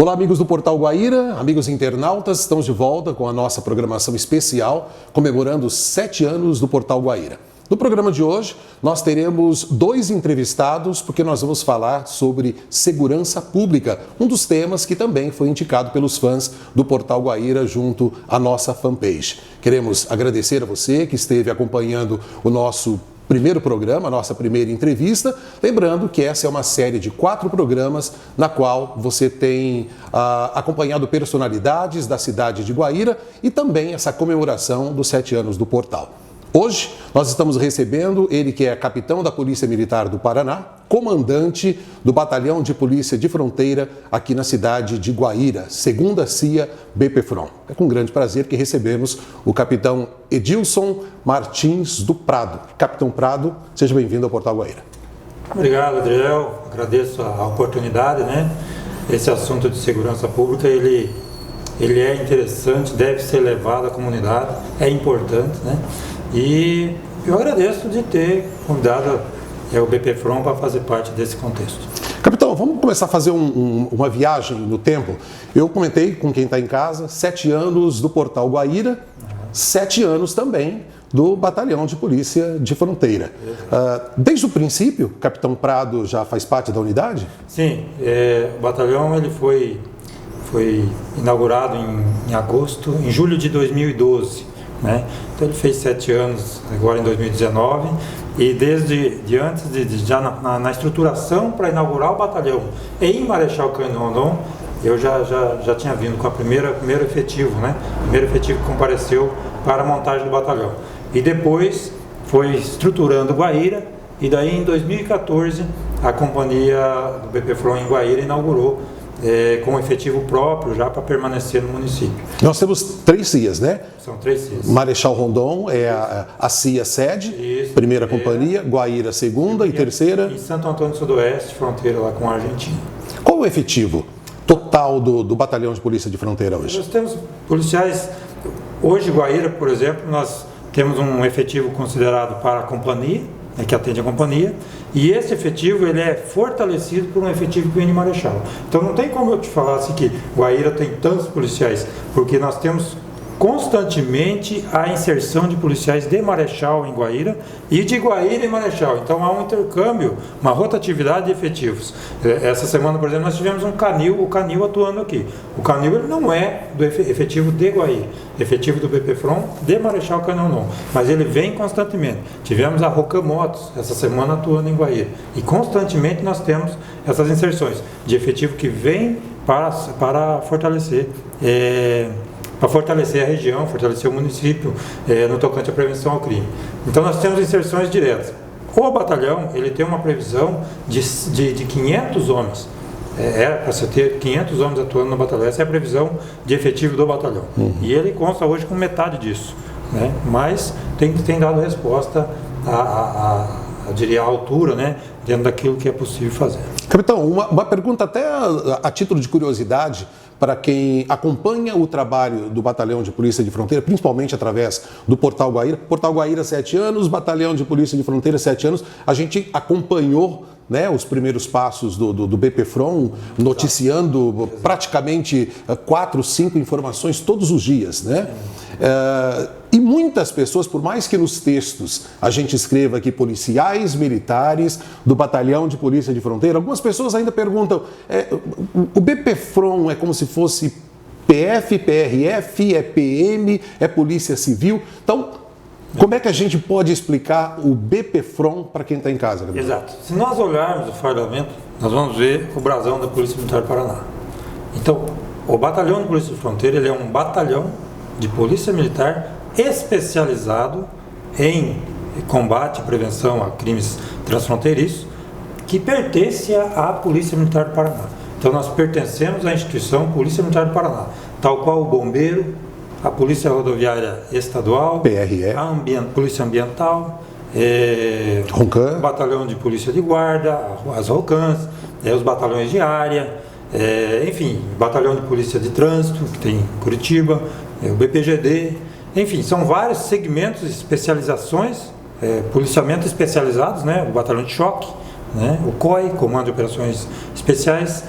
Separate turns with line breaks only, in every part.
Olá, amigos do Portal Guaíra, amigos internautas, estamos de volta com a nossa programação especial comemorando os 7 anos do Portal Guaíra. No programa de hoje, nós teremos 2 entrevistados, porque nós vamos falar sobre segurança pública, um dos temas que também foi indicado pelos fãs do Portal Guaíra junto à nossa fanpage. Queremos agradecer a você que esteve acompanhando o nosso primeiro programa, a nossa primeira entrevista. Lembrando que essa é uma série de 4 programas na qual você tem acompanhado personalidades da cidade de Guaíra e também essa comemoração dos 7 anos do portal. Hoje nós estamos recebendo ele que é capitão da Polícia Militar do Paraná, comandante do Batalhão de Polícia de Fronteira aqui na cidade de Guaíra, 2ª CIA BPFROM. É com grande prazer que recebemos o capitão Edilson Martins do Prado. Capitão Prado, seja bem-vindo ao Portal Guaíra.
Obrigado, Adriel. Agradeço a oportunidade, né? Esse assunto de segurança pública, ele é interessante, deve ser levado à comunidade, é importante, né? E eu agradeço de ter convidado o BPFROM para fazer parte desse contexto.
Capitão, vamos começar a fazer uma viagem no tempo. Eu comentei com quem está em casa, 7 anos do Portal Guaíra, 7 anos também do Batalhão de Polícia de Fronteira. Desde o princípio, Capitão Prado já faz parte da unidade?
Sim, o batalhão ele foi inaugurado em julho de 2012. Né? Então ele fez 7 anos agora em 2019 e desde antes já na estruturação para inaugurar o batalhão em Marechal Cândido Rondon, eu já tinha vindo com primeiro efetivo, né? Primeiro efetivo que compareceu para a montagem do batalhão. E depois foi estruturando Guaíra e daí em 2014 a companhia do BPFROM em Guaíra inaugurou com efetivo próprio já para permanecer no município.
Nós temos 3 CIAs, né?
São 3 CIAs.
Marechal Rondon é a CIA sede,
Isso,
primeira companhia, Guaíra segunda e terceira.
Em Santo Antônio do Sudoeste, fronteira lá com a Argentina.
Qual o efetivo total do Batalhão de Polícia de Fronteira hoje?
Nós temos policiais, hoje Guaíra, por exemplo, nós temos um efetivo considerado para a companhia, que atende a companhia, e esse efetivo ele é fortalecido por um efetivo que vem de Marechal. Então não tem como eu te falar assim que Guaíra tem tantos policiais, porque nós temos constantemente a inserção de policiais de Marechal em Guaíra e de Guaíra em Marechal. Então há um intercâmbio, uma rotatividade de efetivos. Essa semana, por exemplo, nós tivemos o Canil atuando aqui. O Canil ele não é do efetivo de Guaíra, efetivo do BPFROM de Marechal Cândido Rondon, mas ele vem constantemente. Tivemos a Rocamotos essa semana atuando em Guaíra e constantemente nós temos essas inserções de efetivo que vem para fortalecer a região, fortalecer o município no tocante à prevenção ao crime. Então nós temos inserções diretas. O batalhão ele tem uma previsão de 500 homens. Para você ter 500 homens atuando no batalhão. Essa é a previsão de efetivo do batalhão. E ele consta hoje com metade disso. Né? Mas tem dado resposta diria, à altura, né? Dentro daquilo que é possível fazer.
Capitão, uma pergunta até a título de curiosidade, para quem acompanha o trabalho do Batalhão de Polícia de Fronteira, principalmente através do Portal Guaíra. Portal Guaíra, 7 anos, Batalhão de Polícia de Fronteira, 7 anos. A gente acompanhou, né, os primeiros passos do BPFROM, noticiando praticamente 4, 5 informações todos os dias, né? E muitas pessoas, por mais que nos textos a gente escreva aqui policiais militares do Batalhão de Polícia de Fronteira, algumas pessoas ainda perguntam, o BPFROM é como se fosse PF, PRF, é PM, é Polícia Civil? Então, como é que a gente pode explicar o BPFROM para quem está em casa? Gabriel?
Exato. Se nós olharmos o fardamento, nós vamos ver o brasão da Polícia Militar do Paraná. Então, o Batalhão de Polícia de Fronteira ele é um batalhão de Polícia Militar especializado em combate e prevenção a crimes transfronteiriços que pertence à Polícia Militar do Paraná. Então, nós pertencemos à instituição Polícia Militar do Paraná, tal qual o Bombeiro, a Polícia Rodoviária Estadual,
PRE,
a Polícia Ambiental, o Batalhão de Polícia de Guarda, as ROCANs, os batalhões de área, enfim, Batalhão de Polícia de Trânsito, que tem em Curitiba, o BPGD, enfim, são vários segmentos, especializações, policiamento especializados, né? O Batalhão de Choque, né? O COI, Comando de Operações Especiais,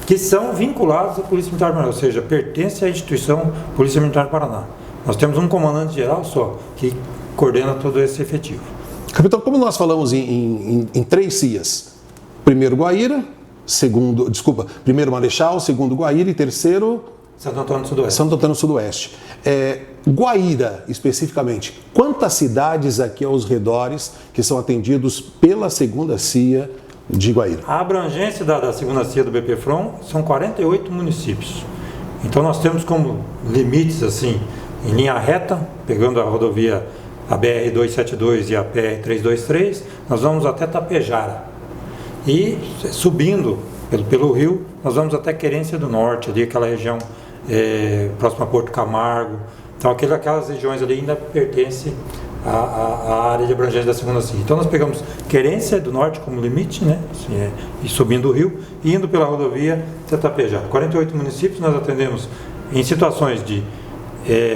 que são vinculados à Polícia Militar do Paraná, ou seja, pertence à instituição Polícia Militar do Paraná. Nós temos um comandante geral só, que coordena todo esse efetivo.
Capitão, como nós falamos em 3 CIAs, primeiro primeiro Marechal, segundo Guaíra e terceiro...
Santo Antônio do Sudoeste.
Santo Antônio do Sudoeste. Guaíra, especificamente, quantas cidades aqui aos redores que são atendidos pela segunda CIA de Guaíra?
A abrangência da segunda CIA do BPFROM são 48 municípios. Então nós temos como limites, assim, em linha reta, pegando a rodovia, a BR-272 e a PR-323, nós vamos até Tapejara. E subindo pelo rio, nós vamos até Querência do Norte, ali aquela região próxima a Porto Camargo. Então aquelas regiões ali ainda pertencem à área de abrangência da segunda CIA. Então nós pegamos Querência do Norte como limite, né? Assim, e subindo o rio, e indo pela rodovia até Tapejara. 48 municípios nós atendemos em situações de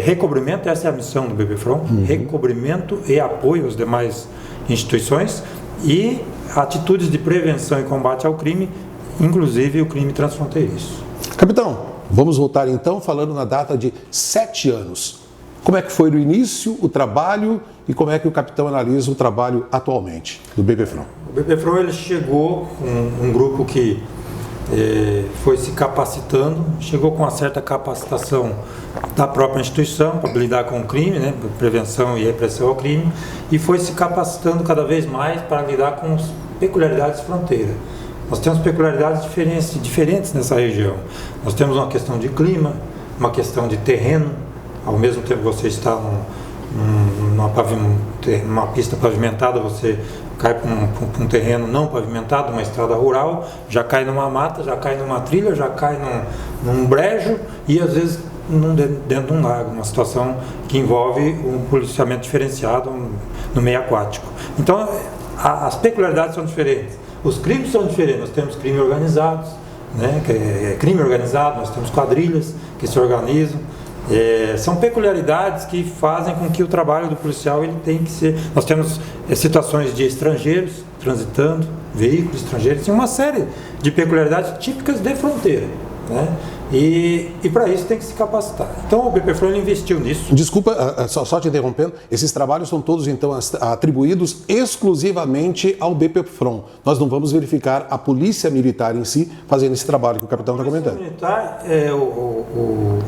recobrimento, essa é a missão do BPFROM, recobrimento e apoio às demais instituições e atitudes de prevenção e combate ao crime, inclusive o crime transfronteiriço.
Capitão, vamos voltar então falando na data de 7 anos. Como é que foi no início o trabalho e como é que o capitão analisa o trabalho atualmente do BPFROM?
O BPFROM ele chegou com um grupo que foi se capacitando, chegou com uma certa capacitação da própria instituição para lidar com o crime, né, prevenção e repressão ao crime, e foi se capacitando cada vez mais para lidar com as peculiaridades de fronteira. Nós temos peculiaridades diferentes nessa região. Nós temos uma questão de clima, uma questão de terreno, ao mesmo tempo que você está numa pista pavimentada, você cai para um terreno não pavimentado, uma estrada rural, já cai numa mata, já cai numa trilha, já cai num brejo e às vezes dentro de um lago, uma situação que envolve um policiamento diferenciado no meio aquático. Então as peculiaridades são diferentes, os crimes são diferentes, nós temos crimes organizados, né, que é crime organizado, nós temos quadrilhas que se organizam. São peculiaridades que fazem com que o trabalho do policial ele tem que ser... Nós temos situações de estrangeiros transitando, veículos estrangeiros, e uma série de peculiaridades típicas de fronteira, né? E para isso tem que se capacitar. Então o BPFROM investiu nisso.
Desculpa, só te interrompendo, esses trabalhos são todos então atribuídos exclusivamente ao BPFROM. Nós não vamos verificar a Polícia Militar em si fazendo esse trabalho que o capitão está comentando.
A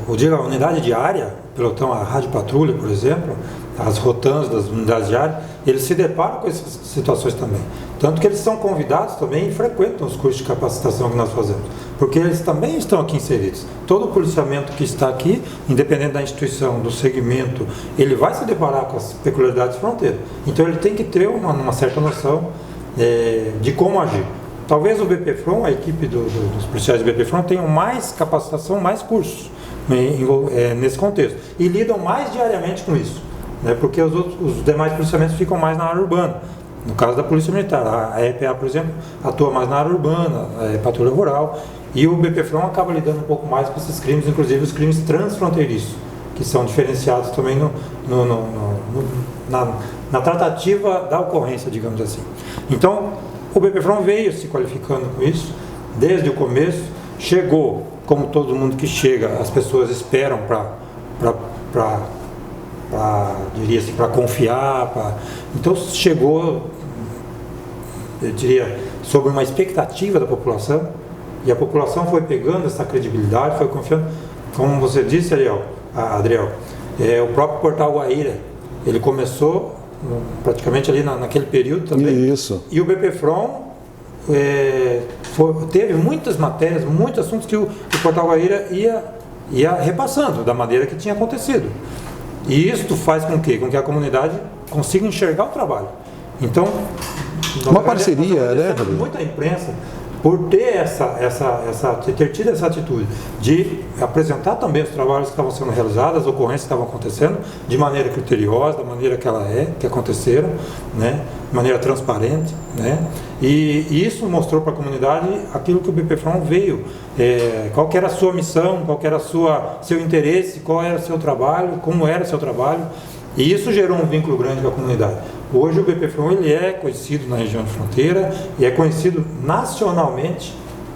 Polícia Militar, a unidade diária, pelotão, a rádio patrulha, por exemplo, as rotans das unidades diárias, eles se deparam com essas situações também. Tanto que eles são convidados também e frequentam os cursos de capacitação que nós fazemos, porque eles também estão aqui inseridos. Todo o policiamento que está aqui, independente da instituição, do segmento, ele vai se deparar com as peculiaridades de fronteira. Então ele tem que ter uma certa noção de como agir. Talvez o BPFROM, a equipe dos policiais do BPFROM, tenham mais capacitação, mais cursos nesse contexto. E lidam mais diariamente com isso, né? Porque os demais policiamentos ficam mais na área urbana. No caso da Polícia Militar, a EPA, por exemplo, atua mais na área urbana, patrulha rural, e o BPFROM acaba lidando um pouco mais com esses crimes, inclusive os crimes transfronteiriços, que são diferenciados também na tratativa da ocorrência, digamos assim. Então, o BPFROM veio se qualificando com isso, desde o começo, chegou, como todo mundo que chega, as pessoas esperam diria assim, para confiar, então chegou, eu diria, sobre uma expectativa da população, e a população foi pegando essa credibilidade, foi confiando, como você disse, Adriel, o próprio Portal Guaíra, ele começou praticamente ali naquele período também.
Isso.
E o BPFROM teve muitas matérias, muitos assuntos que o Portal Guaíra ia repassando da maneira que tinha acontecido. E isso faz com que a comunidade consiga enxergar o trabalho. Então,
uma parceria, né?
Muita imprensa por ter ter tido essa atitude de apresentar também os trabalhos que estavam sendo realizados, as ocorrências que estavam acontecendo, de maneira criteriosa, da maneira que aconteceram, né? De maneira transparente, né? E isso mostrou para a comunidade aquilo que o BPFROM veio, qual que era a sua missão, qual que era seu interesse, qual era o seu trabalho, como era o seu trabalho, e isso gerou um vínculo grande com a comunidade. Hoje o BPFROM ele é conhecido na região de fronteira e é conhecido nacionalmente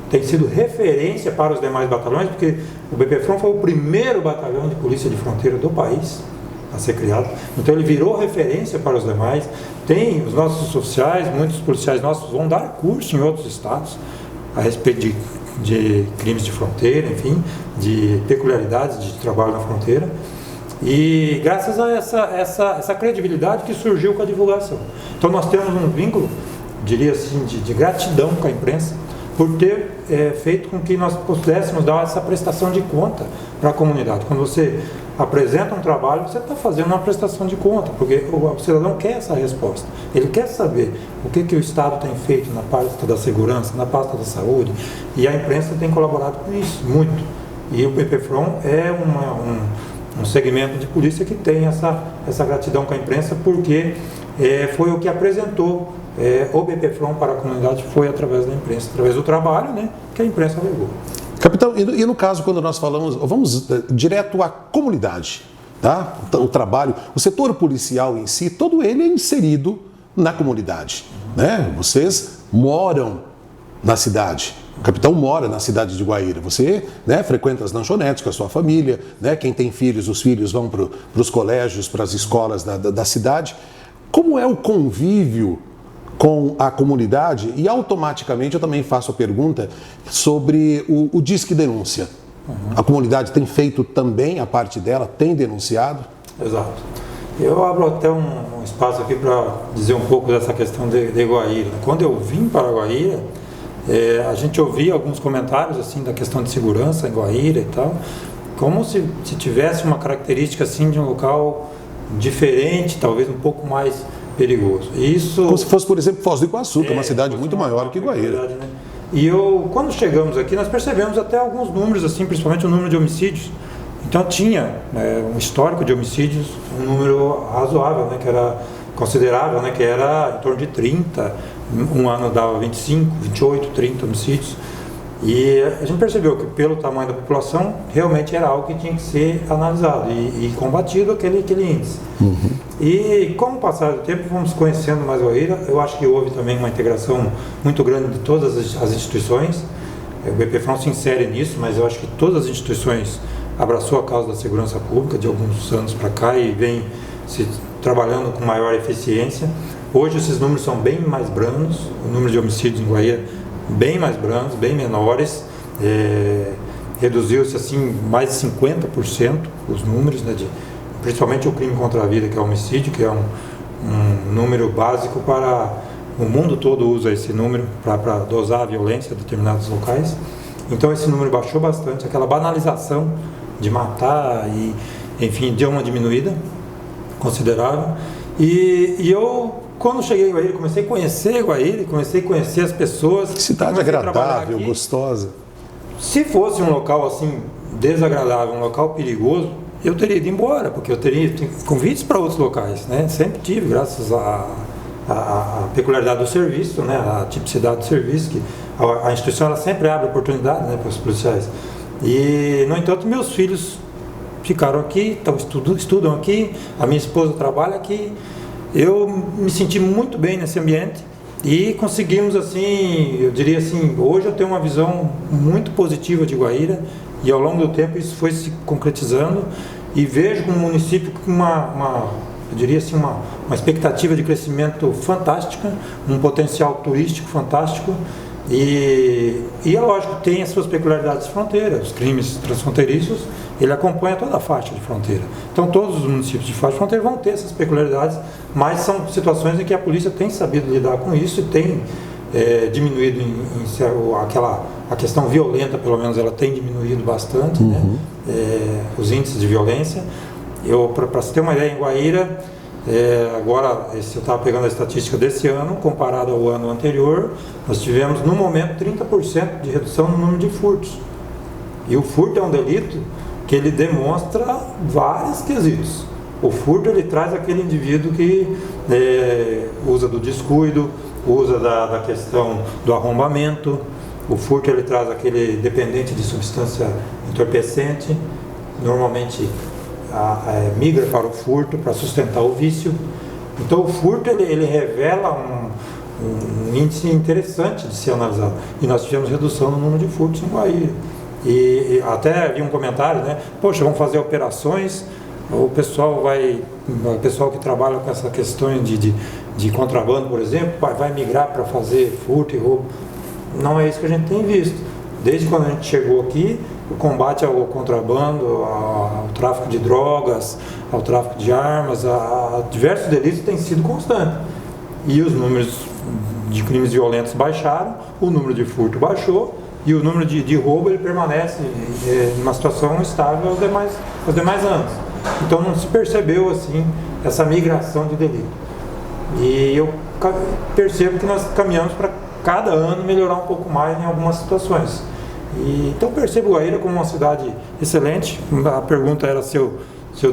tem sido referência para os demais batalhões, porque o BPFROM foi o primeiro batalhão de polícia de fronteira do país a ser criado, então ele virou referência para os demais. Tem os nossos oficiais, muitos policiais nossos vão dar curso em outros estados a respeito de crimes de fronteira, enfim, de peculiaridades de trabalho na fronteira, e graças a essa credibilidade que surgiu com a divulgação. Então nós temos um vínculo, diria assim, de gratidão com a imprensa, por ter feito com que nós pudéssemos dar essa prestação de conta para a comunidade. Quando você apresenta um trabalho, você está fazendo uma prestação de conta, porque o cidadão quer essa resposta. Ele quer saber o que o Estado tem feito na pasta da segurança, na pasta da saúde, e a imprensa tem colaborado com isso, muito. E o BPFROM é um segmento de polícia que tem essa gratidão com a imprensa, porque foi o que apresentou o BPFROM para a comunidade, foi através da imprensa, através do trabalho, né, que a imprensa levou.
Capitão, e no caso, quando nós falamos, vamos direto à comunidade, tá? O trabalho, o setor policial em si, todo ele é inserido na comunidade, né? Vocês moram na cidade, o capitão mora na cidade de Guaíra, você, né, frequenta as lanchonetes com a sua família, né? Quem tem filhos, os filhos vão para os colégios, para as escolas da cidade. Como é o convívio com a comunidade? E automaticamente eu também faço a pergunta sobre o Disque Denúncia. A comunidade tem feito também a parte dela, tem denunciado?
Exato. Eu abro até um espaço aqui para dizer um pouco dessa questão de Guaíra. Quando eu vim para Guaíra, a gente ouvia alguns comentários assim da questão de segurança em Guaíra e tal, como se tivesse uma característica assim de um local diferente, talvez um pouco mais perigoso. Isso,
como se fosse, por exemplo, Foz do Iguaçu, que é uma cidade muito maior que Guaíra.
Né? E quando chegamos aqui, nós percebemos até alguns números, assim, principalmente o número de homicídios. Então tinha um histórico de homicídios, um número razoável, né, que era considerável, né, que era em torno de 30, um ano dava 25, 28, 30 homicídios. E a gente percebeu que pelo tamanho da população, realmente era algo que tinha que ser analisado e combatido aquele índice. E com o passar do tempo, vamos conhecendo mais Guaíra. Eu acho que houve também uma integração muito grande de todas as instituições. O BPFROM se insere nisso, mas eu acho que todas as instituições abraçou a causa da segurança pública de alguns anos para cá e vem se trabalhando com maior eficiência. Hoje esses números são bem mais brandos, o número de homicídios em Guaíra bem mais brandos, bem menores, reduziu-se assim mais de 50% os números, né, principalmente o crime contra a vida, que é o homicídio, que é um número básico para o mundo todo, usa esse número para dosar a violência em determinados locais. Então esse número baixou bastante, aquela banalização de matar e, enfim, deu uma diminuída considerável. E eu, quando cheguei em Guaíra, comecei a conhecer Guaíra, comecei a conhecer as pessoas.
Que cidade agradável, gostosa.
Se fosse um local assim desagradável, um local perigoso, eu teria ido embora, porque eu teria convites para outros locais, né? Sempre tive, graças à peculiaridade do serviço, né? A tipicidade do serviço, que a instituição ela sempre abre oportunidade, né, para os policiais. E, no entanto, meus filhos ficaram aqui, estudam aqui, a minha esposa trabalha aqui. Eu me senti muito bem nesse ambiente e conseguimos, assim, eu diria assim, hoje eu tenho uma visão muito positiva de Guaíra e ao longo do tempo isso foi se concretizando e vejo como um município com eu diria assim, uma expectativa de crescimento fantástica, um potencial turístico fantástico e é lógico, tem as suas peculiaridades de fronteira, os crimes transfronteiriços, ele acompanha toda a faixa de fronteira. Então todos os municípios de faixa de fronteira vão ter essas peculiaridades, mas são situações em que a polícia tem sabido lidar com isso e tem diminuído a questão violenta, pelo menos ela tem diminuído bastante, né? Os índices de violência. Para você ter uma ideia, em Guaíra, agora eu estava pegando a estatística desse ano, comparado ao ano anterior, nós tivemos no momento 30% de redução no número de furtos. E o furto é um delito que ele demonstra vários quesitos. O furto ele traz aquele indivíduo que usa do descuido, usa da questão do arrombamento. O furto ele traz aquele dependente de substância entorpecente, normalmente migra para o furto para sustentar o vício. Então o furto ele revela um índice interessante de ser analisado. E nós tivemos redução no número de furtos em Guaíra. E até havia um comentário, né? Poxa, vamos fazer operações, o pessoal que trabalha com essa questão de contrabando, por exemplo, vai migrar para fazer furto e roubo. Não é isso que a gente tem visto. Desde quando a gente chegou aqui, o combate ao contrabando, ao tráfico de drogas, ao tráfico de armas, a diversos delitos tem sido constante. E os números de crimes violentos baixaram, o número de furto baixou e o número de roubo ele permanece em uma situação estável aos demais anos. Então não se percebeu assim essa migração de delito. E eu percebo que nós caminhamos para cada ano melhorar um pouco mais em algumas situações. Então percebo Guaíra como uma cidade excelente. A pergunta era se eu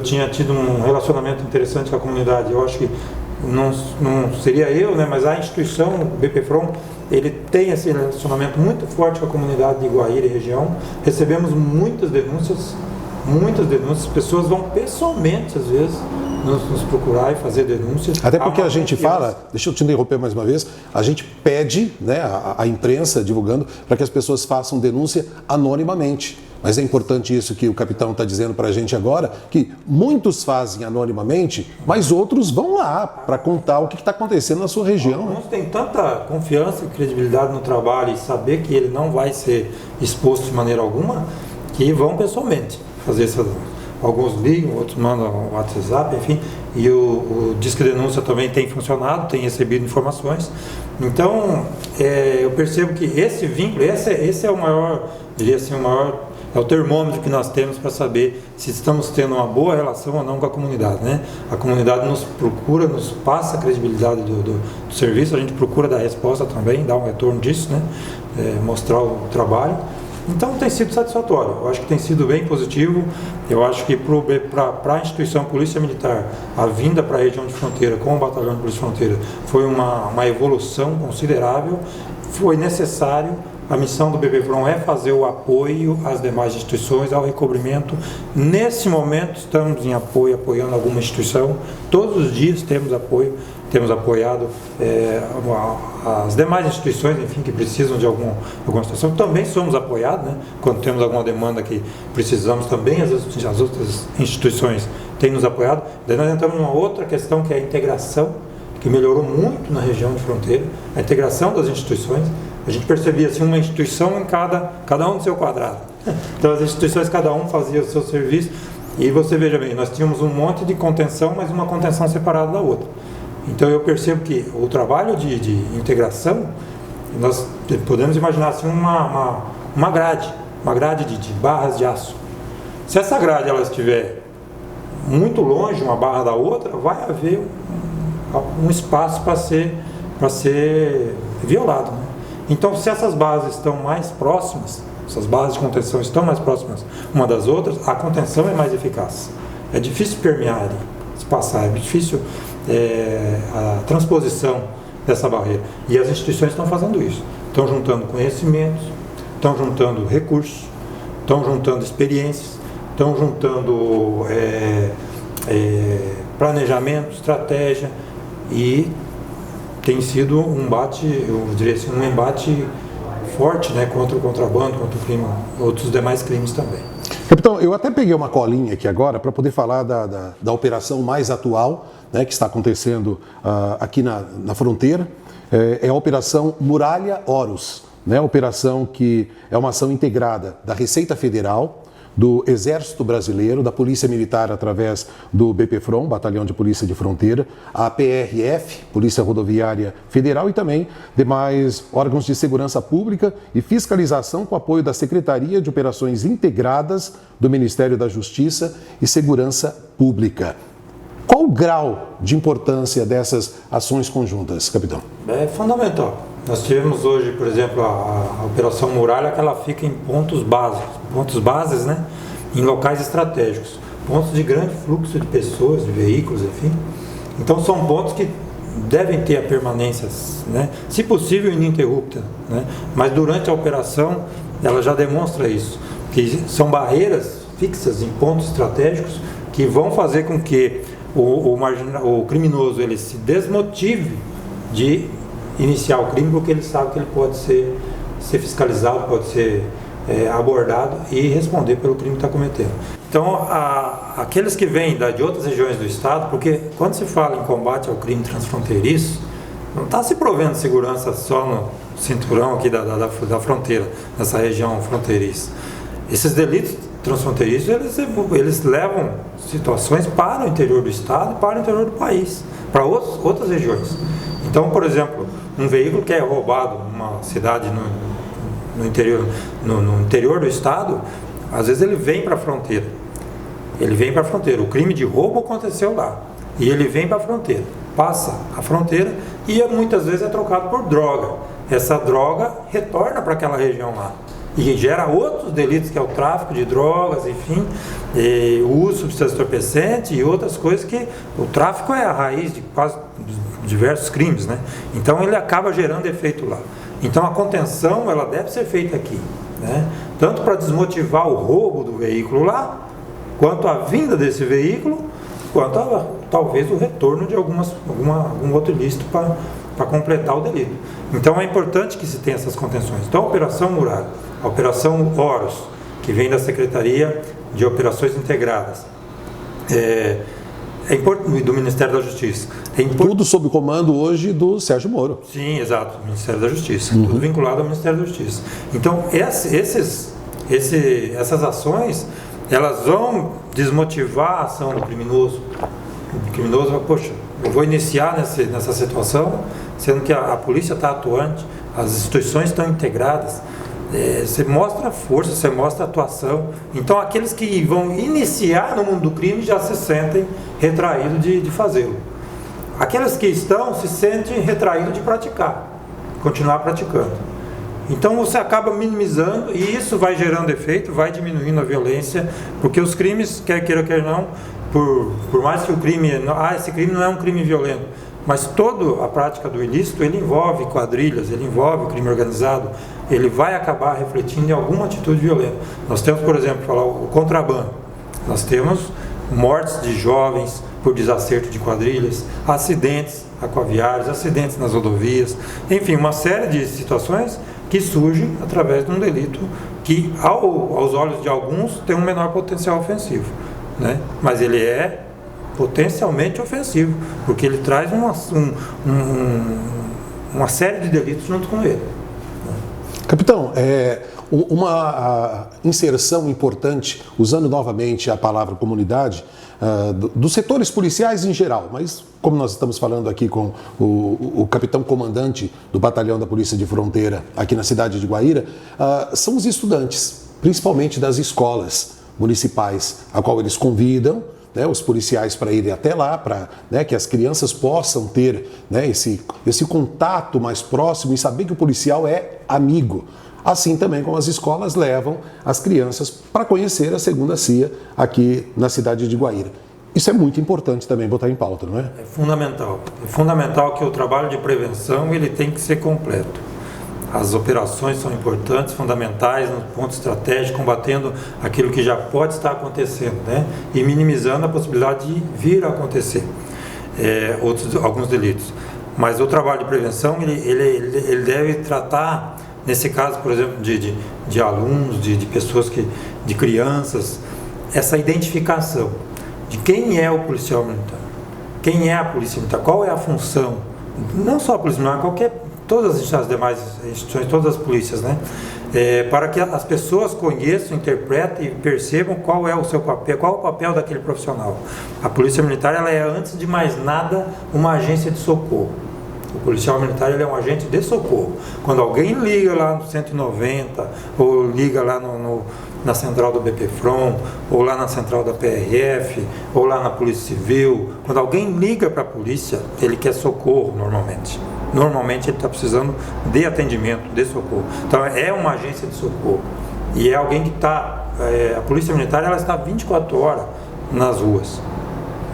tinha tido um relacionamento interessante com a comunidade. Eu acho que não seria eu, né, mas a instituição, o BPFROM, ele tem esse relacionamento muito forte com a comunidade de Guaíra e região. Recebemos muitas denúncias, as pessoas vão pessoalmente, às vezes, nos procurar e fazer denúncias.
Até porque a gente fala, deixa eu te interromper mais uma vez, a gente pede, né, a imprensa divulgando para que as pessoas façam denúncia anonimamente. Mas é importante isso que o capitão está dizendo para a gente agora, que muitos fazem anonimamente, mas outros vão lá para contar o que está acontecendo na sua região.
Alguns têm tanta confiança e credibilidade no trabalho e saber que ele não vai ser exposto de maneira alguma, que vão pessoalmente fazer essa denúncia. Alguns ligam, outros mandam o WhatsApp, enfim, e o Disque Denúncia também tem funcionado, tem recebido informações. Então, eu percebo que esse vínculo, esse é o maior, diria assim, é o termômetro que nós temos para saber se estamos tendo uma boa relação ou não com a comunidade, né? A comunidade nos procura, nos passa a credibilidade do serviço, a gente procura dar resposta também, dar um retorno disso, né? Mostrar o trabalho. Então tem sido satisfatório, eu acho que tem sido bem positivo. Eu acho que para a instituição Polícia Militar, a vinda para a região de fronteira com o Batalhão de Polícia de Fronteira foi uma evolução considerável, foi necessário. A missão do BPFROM é fazer o apoio às demais instituições, ao recobrimento. Nesse momento estamos em apoio, apoiando alguma instituição, todos os dias temos apoio, temos apoiado as demais instituições, enfim, que precisam de alguma situação. Também somos apoiados, né? Quando temos alguma demanda que precisamos, também as outras instituições têm nos apoiado. Daí nós entramos numa outra questão, que é a integração, que melhorou muito na região de fronteira, a integração das instituições. A gente percebia assim, uma instituição em cada um no seu quadrado. Então as instituições, cada um fazia o seu serviço. E você veja bem, nós tínhamos um monte de contenção, mas uma contenção separada da outra. Então eu percebo que o trabalho de integração, nós podemos imaginar assim, uma grade de barras de aço. Se essa grade ela estiver muito longe uma barra da outra, vai haver um espaço para ser violado, né? Então, se essas bases estão mais próximas, essas bases de contenção estão mais próximas uma das outras, a contenção é mais eficaz. É difícil permear ali, se passar, é difícil a transposição dessa barreira. E as instituições estão fazendo isso. Estão juntando conhecimentos, estão juntando recursos, estão juntando experiências, estão juntando planejamento, estratégia, e tem sido um embate forte, né, contra o contrabando, contra o crime, outros demais crimes também.
Capitão, eu até peguei uma colinha aqui agora para poder falar da operação mais atual, né, que está acontecendo aqui na fronteira. É a Operação Muralha Horus, né, operação que é uma ação integrada da Receita Federal, do Exército Brasileiro, da Polícia Militar através do BPFROM, Batalhão de Polícia de Fronteira, a PRF, Polícia Rodoviária Federal, e também demais órgãos de segurança pública e fiscalização com apoio da Secretaria de Operações Integradas do Ministério da Justiça e Segurança Pública. Qual o grau de importância dessas ações conjuntas, capitão?
É fundamental. Nós tivemos hoje, por exemplo, a Operação Muralha, que ela fica em pontos bases, né, em locais estratégicos, pontos de grande fluxo de pessoas, de veículos, enfim. Então são pontos que devem ter a permanência, né, se possível ininterrupta, né, mas durante a operação ela já demonstra isso, que são barreiras fixas em pontos estratégicos que vão fazer com que o criminoso ele se desmotive de iniciar o crime, porque ele sabe que ele pode ser fiscalizado, pode ser abordado e responder pelo crime que está cometendo. Então, aqueles que vêm de outras regiões do estado, porque quando se fala em combate ao crime transfronteiriço, não está se provendo segurança só no cinturão aqui da fronteira, nessa região fronteiriça. Esses delitos transfronteiriços, eles levam situações para o interior do estado e para o interior do país, para outras regiões. Então, por exemplo, um veículo que é roubado numa cidade no interior do estado, às vezes ele vem para a fronteira. O crime de roubo aconteceu lá. E ele vem para a fronteira, passa a fronteira e muitas vezes é trocado por droga. Essa droga retorna para aquela região lá. E gera outros delitos, que é o tráfico de drogas, enfim, o uso de substância entorpecente e outras coisas, que o tráfico é a raiz de quase diversos crimes, né? Então ele acaba gerando efeito lá. Então a contenção, ela deve ser feita aqui, né? Tanto para desmotivar o roubo do veículo lá, quanto a vinda desse veículo, quanto talvez o retorno de algum outro ilícito para completar o delito. Então é importante que se tenha essas contenções. Então a Operação Muralha, a Operação Horus, que vem da Secretaria de Operações Integradas, do Ministério da Justiça.
Tudo sob o comando hoje do Sérgio Moro.
Sim, exato, Ministério da Justiça. Tudo vinculado ao Ministério da Justiça. Então, essas ações, elas vão desmotivar a ação do criminoso. O criminoso vai, poxa, eu vou iniciar nessa situação, sendo que a polícia está atuante, as instituições estão integradas. Você mostra força, você mostra atuação. Então aqueles que vão iniciar no mundo do crime já se sentem retraídos de fazê-lo. Aqueles que estão se sentem retraídos de praticar, continuar praticando. Então você acaba minimizando e isso vai gerando efeito, vai diminuindo a violência, porque os crimes, quer queira, quer não, por mais que o crime, esse crime não é um crime violento, mas toda a prática do ilícito, ele envolve quadrilhas, ele envolve o crime organizado, ele vai acabar refletindo em alguma atitude violenta. Nós temos, por exemplo, o contrabando. Nós temos mortes de jovens por desacerto de quadrilhas, acidentes aquaviários, acidentes nas rodovias, enfim, uma série de situações que surgem através de um delito que, aos olhos de alguns, tem um menor potencial ofensivo, né? Mas ele é potencialmente ofensivo, porque ele traz uma série de delitos junto com ele.
Capitão, uma inserção importante, usando novamente a palavra comunidade, dos setores policiais em geral, mas como nós estamos falando aqui com o capitão comandante do Batalhão da Polícia de Fronteira aqui na cidade de Guaíra, são os estudantes, principalmente das escolas municipais, a qual eles convidam, né, os policiais para irem até lá, para, né, que as crianças possam ter, né, esse contato mais próximo e saber que o policial é amigo. Assim também como as escolas levam as crianças para conhecer a segunda CIA aqui na cidade de Guaíra. Isso é muito importante também botar em pauta, não é?
É fundamental. É fundamental que o trabalho de prevenção ele tem que ser completo. As operações são importantes, fundamentais, no ponto estratégico, combatendo aquilo que já pode estar acontecendo, né? E minimizando a possibilidade de vir a acontecer alguns delitos. Mas o trabalho de prevenção, ele deve tratar, nesse caso, por exemplo, de alunos, de pessoas, de crianças, essa identificação de quem é o policial militar, quem é a polícia militar, qual é a função, não só a polícia militar, todas as demais instituições, todas as polícias, né? Para que as pessoas conheçam, interpretem e percebam qual é o seu papel, qual é o papel daquele profissional. A polícia militar, ela é, antes de mais nada, uma agência de socorro. O policial militar, ele é um agente de socorro. Quando alguém liga lá no 190, ou liga lá na central do BPFROM, ou lá na central da PRF, ou lá na Polícia Civil, quando alguém liga para a polícia, ele quer socorro normalmente. Normalmente ele está precisando de atendimento, de socorro. Então é uma agência de socorro. E é alguém que está... a Polícia Militar, ela está 24 horas nas ruas.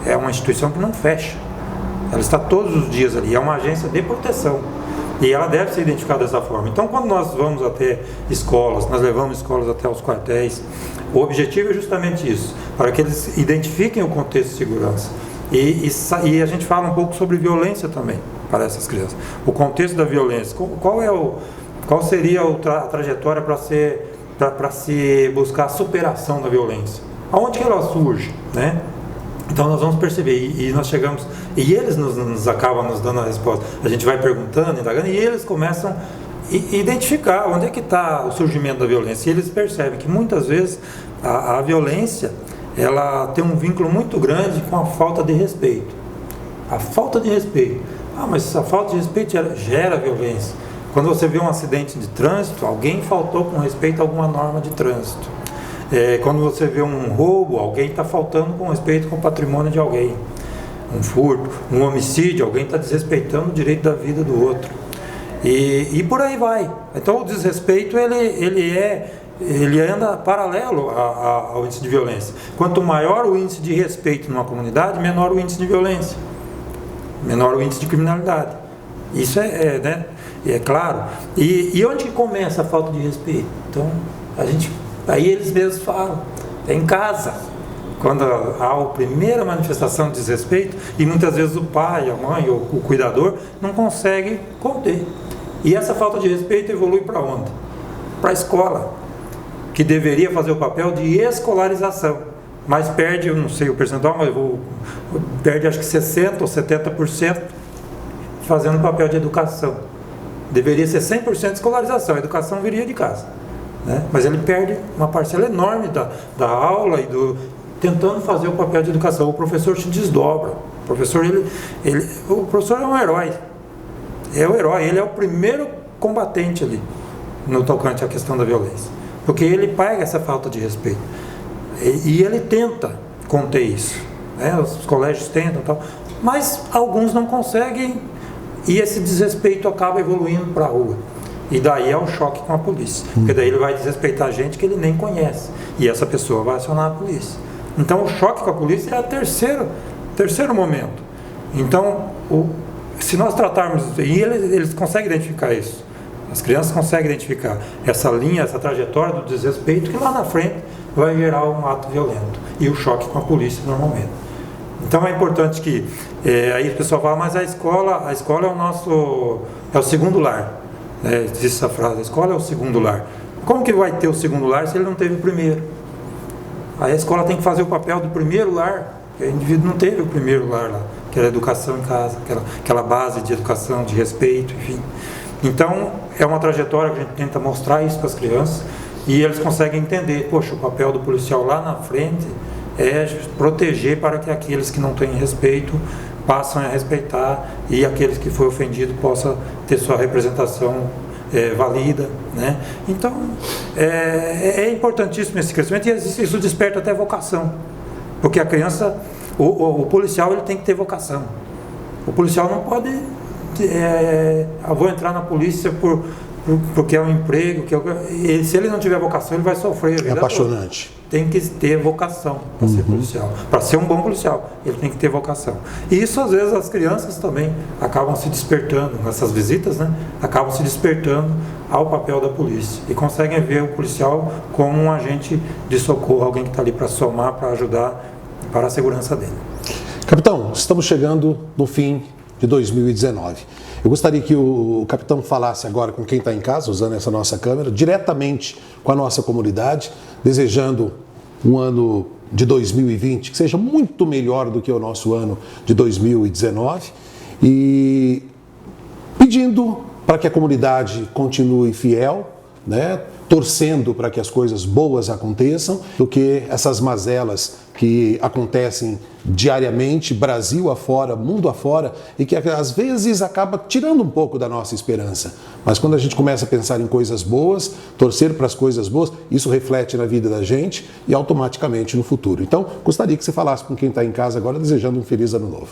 É uma instituição que não fecha. Ela está todos os dias ali. É uma agência de proteção. E ela deve ser identificada dessa forma. Então, quando nós vamos até escolas, nós levamos escolas até os quartéis, o objetivo é justamente isso, para que eles identifiquem o contexto de segurança. E a gente fala um pouco sobre violência também. para essas crianças. O contexto da violência, qual seria a trajetória para se buscar a superação da violência? Aonde que ela surge, né? Então nós vamos perceber, e nós chegamos, e eles nos acabam nos dando a resposta. A gente vai perguntando, indagando, e eles começam a identificar onde é que está o surgimento da violência. E eles percebem que muitas vezes a violência, ela tem um vínculo muito grande com a falta de respeito. A falta de respeito. Mas a falta de respeito gera violência. Quando você vê um acidente de trânsito, alguém faltou com respeito a alguma norma de trânsito. Quando você vê um roubo, alguém está faltando com respeito com o patrimônio de alguém. Um furto, um homicídio, alguém está desrespeitando o direito da vida do outro. E por aí vai. Então o desrespeito ele anda paralelo ao índice de violência. Quanto maior o índice de respeito numa comunidade, menor o índice de violência, menor o índice de criminalidade. Isso né? É claro. E onde que começa a falta de respeito? Então aí eles mesmos falam, é em casa, quando há a primeira manifestação de desrespeito, e muitas vezes o pai, a mãe ou o cuidador não consegue conter. E essa falta de respeito evolui para onde? Para a escola, que deveria fazer o papel de escolarização, mas perde, eu não sei o percentual, mas perde acho que 60% ou 70% fazendo o papel de educação. Deveria ser 100% escolarização, a educação viria de casa, né? Mas ele perde uma parcela enorme da aula e tentando fazer o papel de educação. O professor se desdobra. O professor é um herói. É o herói, ele é o primeiro combatente ali no tocante à questão da violência, porque ele pega essa falta de respeito e ele tenta conter isso, né? Os colégios tentam, tal, mas alguns não conseguem, e esse desrespeito acaba evoluindo para a rua, e daí é o choque com a polícia, porque daí ele vai desrespeitar gente que ele nem conhece, e essa pessoa vai acionar a polícia. Então o choque com a polícia é o terceiro momento. Então se nós tratarmos, e eles conseguem identificar isso, as crianças conseguem identificar essa linha, essa trajetória do desrespeito, que lá na frente vai gerar um ato violento, e o choque com a polícia normalmente. Então é importante que, aí o pessoal fala, mas a escola é o segundo lar, existe essa frase, a escola é o segundo lar. Como que vai ter o segundo lar se ele não teve o primeiro? Aí a escola tem que fazer o papel do primeiro lar, porque o indivíduo não teve o primeiro lar lá, que era a educação em casa, aquela base de educação, de respeito, enfim. Então, é uma trajetória que a gente tenta mostrar isso para as crianças, e eles conseguem entender, poxa, o papel do policial lá na frente é proteger para que aqueles que não têm respeito passem a respeitar, e aqueles que foram ofendidos possam ter sua representação valida, né? Então, é importantíssimo esse crescimento, e isso desperta até vocação, porque a criança, o policial, ele tem que ter vocação. O policial não pode vou entrar na polícia porque é um emprego, se ele não tiver vocação, ele vai sofrer.
É apaixonante.
Tem que ter vocação para ser policial. Para ser um bom policial, ele tem que ter vocação. E isso, às vezes, as crianças também acabam se despertando, nessas visitas, né? Acabam se despertando ao papel da polícia e conseguem ver o policial como um agente de socorro, alguém que está ali para somar, para ajudar, para a segurança dele.
Capitão, estamos chegando no fim de 2019. Eu gostaria que o capitão falasse agora com quem está em casa, usando essa nossa câmera, diretamente com a nossa comunidade, desejando um ano de 2020 que seja muito melhor do que o nosso ano de 2019 e pedindo para que a comunidade continue fiel, né, torcendo para que as coisas boas aconteçam, do que essas mazelas que acontecem diariamente, Brasil afora, mundo afora, e que às vezes acaba tirando um pouco da nossa esperança. Mas quando a gente começa a pensar em coisas boas, torcer para as coisas boas, isso reflete na vida da gente e automaticamente no futuro. Então, gostaria que você falasse com quem está em casa agora, desejando um feliz ano novo.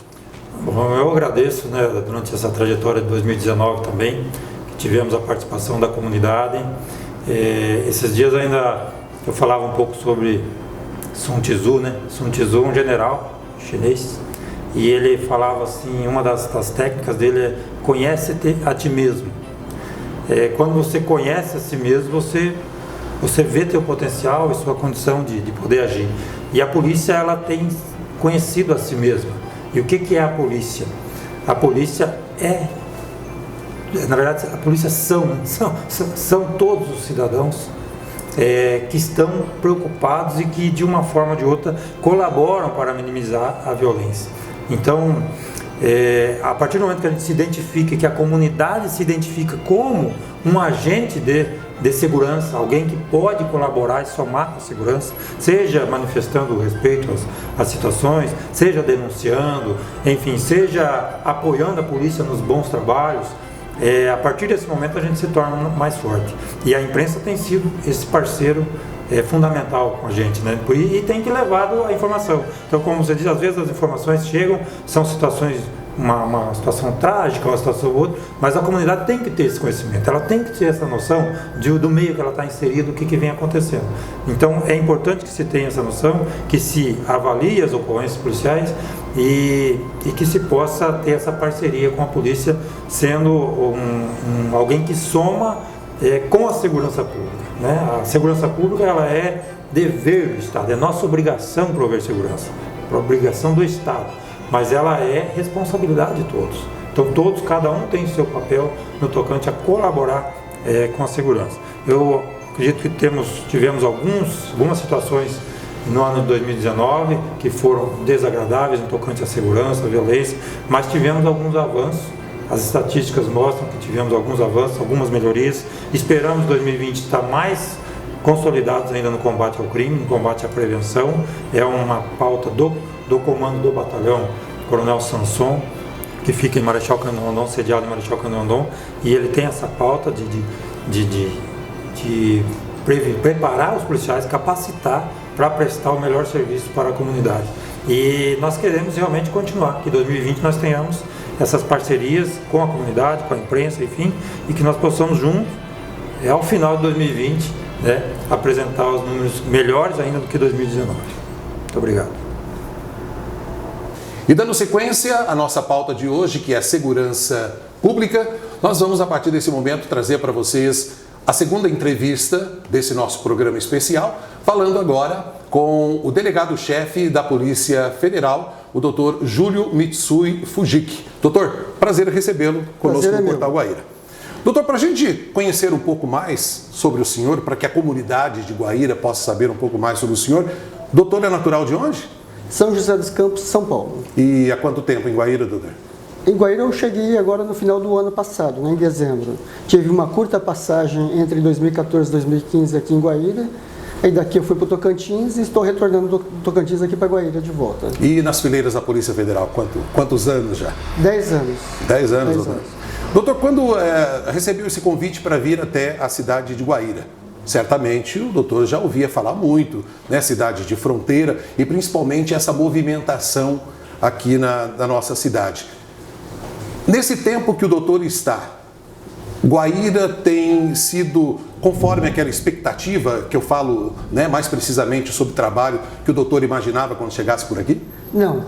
Bom, eu agradeço, né, durante essa trajetória de 2019 também, que tivemos a participação da comunidade. Esses dias ainda eu falava um pouco sobre Sun Tzu, né? Sun Tzu, um general chinês, e ele falava assim, uma das técnicas dele é conhece-te a ti mesmo. Quando você conhece a si mesmo, você vê teu potencial e sua condição de poder agir. E a polícia, ela tem conhecido a si mesma. E o que é a polícia? a polícia na verdade, a polícia são todos os cidadãos que estão preocupados e que, de uma forma ou de outra, colaboram para minimizar a violência. Então, a partir do momento que a gente se identifica, que a comunidade se identifica como um agente de segurança, alguém que pode colaborar e somar com a segurança, seja manifestando respeito às situações, seja denunciando, enfim, seja apoiando a polícia nos bons trabalhos, a partir desse momento a gente se torna mais forte. E a imprensa tem sido esse parceiro fundamental com a gente, né? E tem que levar a informação. Então, como você diz, às vezes as informações chegam, são situações, uma situação trágica, uma situação ou outra, mas a comunidade tem que ter esse conhecimento, ela tem que ter essa noção do meio que ela está inserida, do que vem acontecendo. Então, é importante que se tenha essa noção, que se avalie as ocorrências policiais e que se possa ter essa parceria com a polícia, sendo alguém que soma com a segurança pública, né? A segurança pública, ela é dever do Estado, é nossa obrigação prover segurança, obrigação do Estado, mas ela é responsabilidade de todos. Então todos, cada um tem o seu papel no tocante a colaborar com a segurança. Eu acredito que tivemos algumas situações no ano de 2019 que foram desagradáveis no tocante à segurança, à violência, mas tivemos alguns avanços. As estatísticas mostram que tivemos alguns avanços, algumas melhorias. Esperamos 2020 estar mais consolidados ainda no combate ao crime, no combate à prevenção. É uma pauta do comando do batalhão Coronel Sanson, que fica em Marechal Cândido Rondon, sediado em Marechal Cândido Rondon, e ele tem essa pauta de preparar os policiais, capacitar para prestar o melhor serviço para a comunidade. E nós queremos realmente continuar, que em 2020 nós tenhamos essas parcerias com a comunidade, com a imprensa, enfim, e que nós possamos juntos, ao final de 2020, apresentar os números melhores ainda do que 2019. Muito obrigado.
E dando sequência à nossa pauta de hoje, que é a segurança pública, nós vamos, a partir desse momento, trazer para vocês a segunda entrevista desse nosso programa especial, falando agora com o delegado-chefe da Polícia Federal, o Dr. Júlio Mitsui Fujiki. Doutor, prazer recebê-lo conosco no Portal Guaíra. Doutor, para a gente conhecer um pouco mais sobre o senhor, para que a comunidade de Guaíra possa saber um pouco mais sobre o senhor, o doutor é natural de onde?
São José dos Campos, São Paulo.
E há quanto tempo em Guaíra, doutor?
Em Guaíra eu cheguei agora no final do ano passado, em dezembro. Tive uma curta passagem entre 2014 e 2015 aqui em Guaíra. Aí daqui eu fui para o Tocantins e estou retornando do Tocantins aqui para Guaíra de volta.
E nas fileiras da Polícia Federal, quantos anos já?
10 anos.
10 anos, doutor. Doutor, quando recebeu esse convite para vir até a cidade de Guaíra, certamente o doutor já ouvia falar muito, né? Cidade de fronteira e principalmente essa movimentação aqui na nossa cidade. Nesse tempo que o doutor está, Guaíra tem sido conforme aquela expectativa que eu falo, né, mais precisamente sobre o trabalho que o doutor imaginava quando chegasse por aqui?
Não,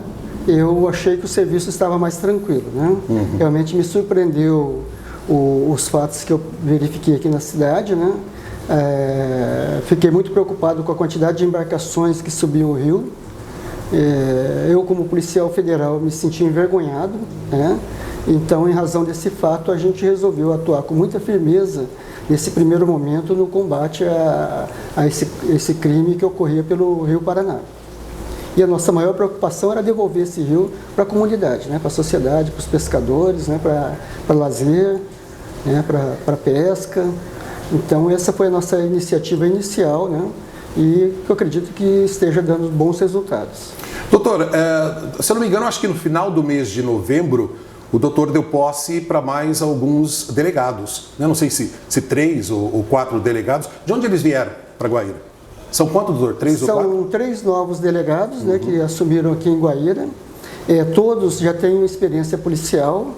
eu achei que o serviço estava mais tranquilo, né? Realmente me surpreendeu os fatos que eu verifiquei aqui na cidade, né? Fiquei muito preocupado com a quantidade de embarcações que subiam o rio. Eu, como policial federal, me senti envergonhado, né? Então, em razão desse fato, a gente resolveu atuar com muita firmeza nesse primeiro momento no combate a esse crime que ocorria pelo Rio Paraná. E a nossa maior preocupação era devolver esse rio para a comunidade, né? Para a sociedade, para os pescadores, né? Para lazer, né? Para pesca. Então, essa foi a nossa iniciativa inicial, né? E eu acredito que esteja dando bons resultados.
Doutor, se eu não me engano, acho que no final do mês de novembro, o doutor deu posse para mais alguns delegados. Não sei se 3 ou 4 delegados. De onde eles vieram para Guaíra? São quantos, doutor? 3 ou 4? São
3 novos delegados, né, que assumiram aqui em Guaíra. Todos já têm experiência policial.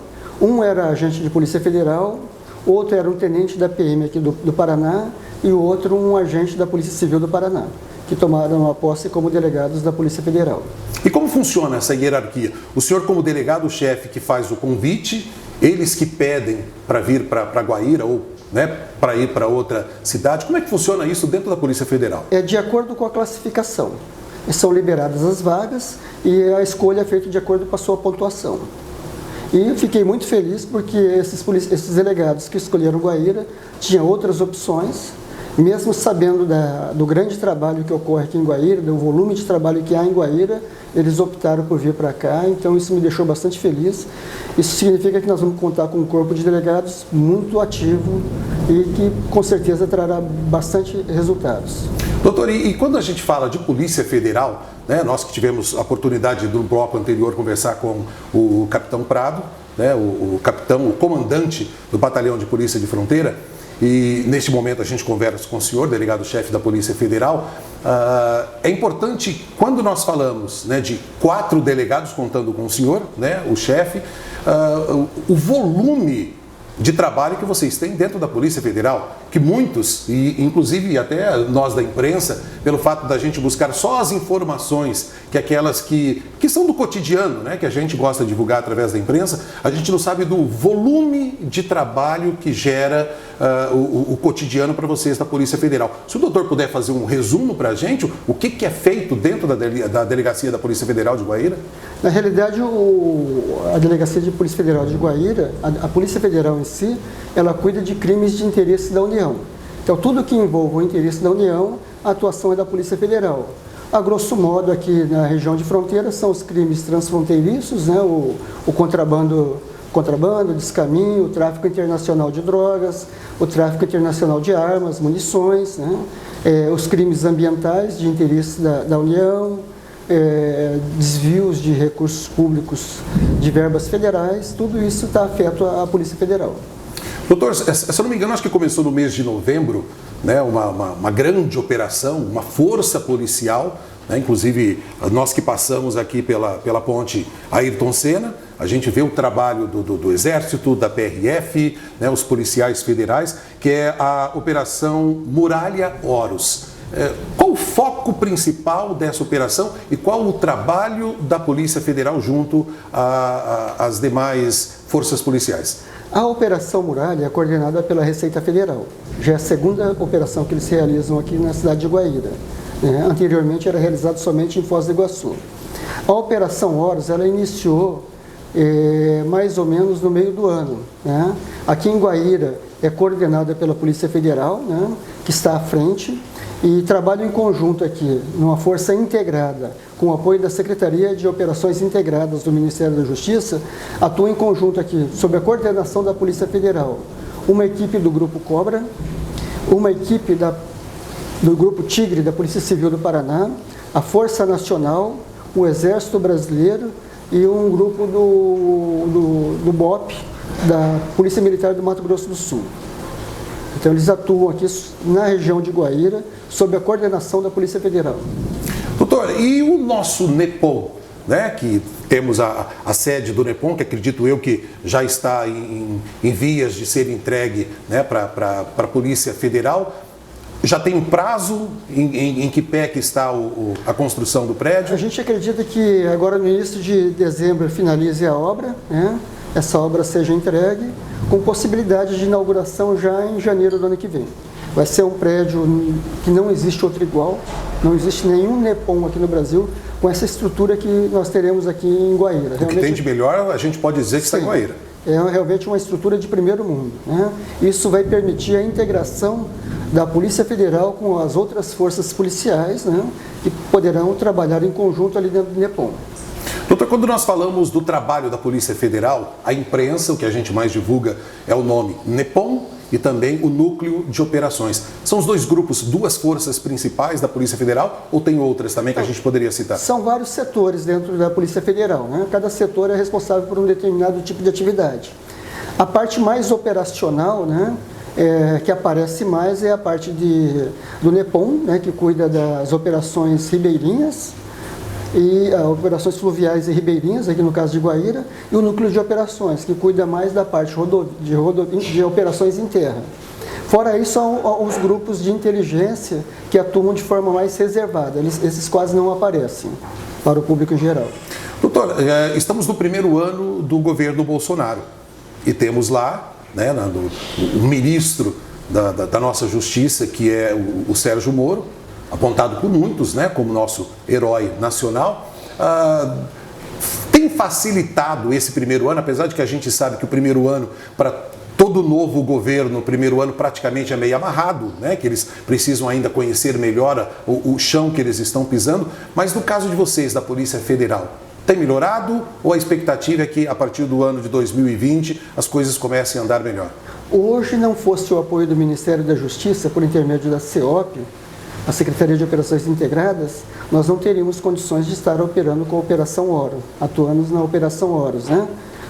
Um era agente de Polícia Federal, outro era um tenente da PM aqui do Paraná e o outro um agente da Polícia Civil do Paraná, que tomaram a posse como delegados da Polícia Federal.
E como funciona essa hierarquia? O senhor, como delegado-chefe que faz o convite, eles que pedem para vir para Guaíra ou, né, para ir para outra cidade, como é que funciona isso dentro da Polícia Federal?
É de acordo com a classificação. São liberadas as vagas e a escolha é feita de acordo com a sua pontuação. E eu fiquei muito feliz porque esses delegados que escolheram Guaíra tinham outras opções, mesmo sabendo do grande trabalho que ocorre aqui em Guaíra, do volume de trabalho que há em Guaíra, eles optaram por vir para cá, então isso me deixou bastante feliz. Isso significa que nós vamos contar com um corpo de delegados muito ativo e que com certeza trará bastante resultados.
Doutor, e quando a gente fala de Polícia Federal, né, nós que tivemos a oportunidade no bloco anterior conversar com o capitão Prado, né, o comandante do Batalhão de Polícia de Fronteira, e neste momento a gente conversa com o senhor, delegado-chefe da Polícia Federal. É importante, quando nós falamos, né, de 4 delegados contando com o senhor, né, o chefe, o volume de trabalho que vocês têm dentro da Polícia Federal, que muitos, e inclusive até nós da imprensa, pelo fato da gente buscar só as informações, que aquelas que são do cotidiano, né, que a gente gosta de divulgar através da imprensa, a gente não sabe do volume de trabalho que gera o cotidiano para vocês da Polícia Federal. Se o doutor puder fazer um resumo para a gente, o que é feito dentro da Delegacia da Polícia Federal de Guaíra?
Na realidade, a Delegacia de Polícia Federal de Guaíra, a Polícia Federal em si, ela cuida de crimes de interesse da União. Então, tudo que envolve o interesse da União, a atuação é da Polícia Federal. A grosso modo, aqui na região de fronteira, são os crimes transfronteiriços, né? O contrabando, descaminho, o tráfico internacional de drogas, o tráfico internacional de armas, munições, né? Os crimes ambientais de interesse da União, desvios de recursos públicos de verbas federais, tudo isso está afeto à Polícia Federal.
Doutor, se eu não me engano, acho que começou no mês de novembro, né, uma grande operação, uma força policial, né, inclusive nós que passamos aqui pela ponte Ayrton Senna, a gente vê o trabalho do Exército, da PRF, né, os policiais federais, que é a Operação Muralha Horus. Qual o foco principal dessa operação e qual o trabalho da Polícia Federal junto às demais forças policiais?
A Operação Muralha é coordenada pela Receita Federal. Já é a segunda operação que eles realizam aqui na cidade de Guaíra. Anteriormente era realizado somente em Foz do Iguaçu. A Operação Horus, ela iniciou mais ou menos no meio do ano. Né? Aqui em Guaíra é coordenada pela Polícia Federal, né, que está à frente, e trabalha em conjunto aqui, numa força integrada, com o apoio da Secretaria de Operações Integradas do Ministério da Justiça, atua em conjunto aqui, sob a coordenação da Polícia Federal. Uma equipe do Grupo Cobra, uma equipe do Grupo Tigre da Polícia Civil do Paraná, a Força Nacional, o Exército Brasileiro e um grupo do BOP, da Polícia Militar do Mato Grosso do Sul. Então eles atuam aqui na região de Guaíra, sob a coordenação da Polícia Federal.
Doutor, e o nosso NEPOM, né, que temos a sede do NEPOM, que acredito eu que já está em vias de ser entregue, né, para a Polícia Federal, já tem um prazo em que pé que está a construção do prédio?
A gente acredita que agora no início de dezembro finalize a obra, né, essa obra seja entregue, com possibilidade de inauguração já em janeiro do ano que vem. Vai ser um prédio que não existe outro igual, não existe nenhum NEPOM aqui no Brasil com essa estrutura que nós teremos aqui em Guaíra.
O que tem de melhor, a gente pode dizer que está em Guaíra.
É realmente uma estrutura de primeiro mundo. Né? Isso vai permitir a integração da Polícia Federal com as outras forças policiais, né, que poderão trabalhar em conjunto ali dentro do NEPOM.
Doutor, quando nós falamos do trabalho da Polícia Federal, a imprensa, o que a gente mais divulga é o nome NEPOM e também o Núcleo de Operações. São os dois grupos, duas forças principais da Polícia Federal ou tem outras também que a gente poderia citar? São
vários setores dentro da Polícia Federal, né? Cada setor é responsável por um determinado tipo de atividade. A parte mais operacional, né, que aparece mais é a parte do NEPOM, né, que cuida das operações ribeirinhas, e operações fluviais e ribeirinhas, aqui no caso de Guaíra, e o núcleo de operações, que cuida mais da parte de operações em terra. Fora isso, são os grupos de inteligência que atuam de forma mais reservada. Esses quase não aparecem para o público em geral.
Doutor, estamos no primeiro ano do governo Bolsonaro e temos lá, né, o ministro da nossa Justiça, que é o Sérgio Moro, apontado por muitos, né, como nosso herói nacional. Tem tem facilitado esse primeiro ano, apesar de que a gente sabe que o primeiro ano, para todo novo governo, o primeiro ano praticamente é meio amarrado, né? Que eles precisam ainda conhecer melhor o chão que eles estão pisando, mas no caso de vocês, da Polícia Federal, tem melhorado ou a expectativa é que a partir do ano de 2020 as coisas comecem a andar melhor?
Hoje, não fosse o apoio do Ministério da Justiça, por intermédio da CEOP, a Secretaria de Operações Integradas, nós não teríamos condições de estar operando com a Operação Horus, atuando na Operação Horus, né?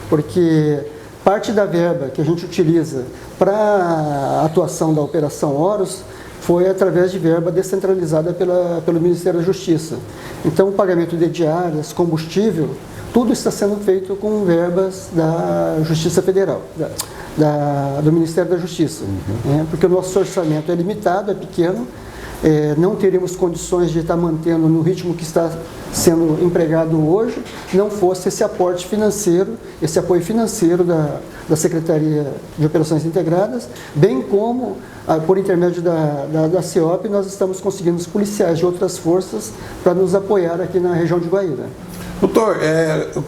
Porque parte da verba que a gente utiliza para a atuação da Operação Horus foi através de verba descentralizada pelo Ministério da Justiça. Então, o pagamento de diárias, combustível, tudo está sendo feito com verbas da Justiça Federal, do Ministério da Justiça. Porque o nosso orçamento é limitado, é pequeno, não teríamos condições de estar mantendo no ritmo que está sendo empregado hoje, não fosse esse aporte financeiro, esse apoio financeiro da Secretaria de Operações Integradas, bem como, por intermédio da CEOP, nós estamos conseguindo os policiais de outras forças para nos apoiar aqui na região de Guaíra.
Doutor,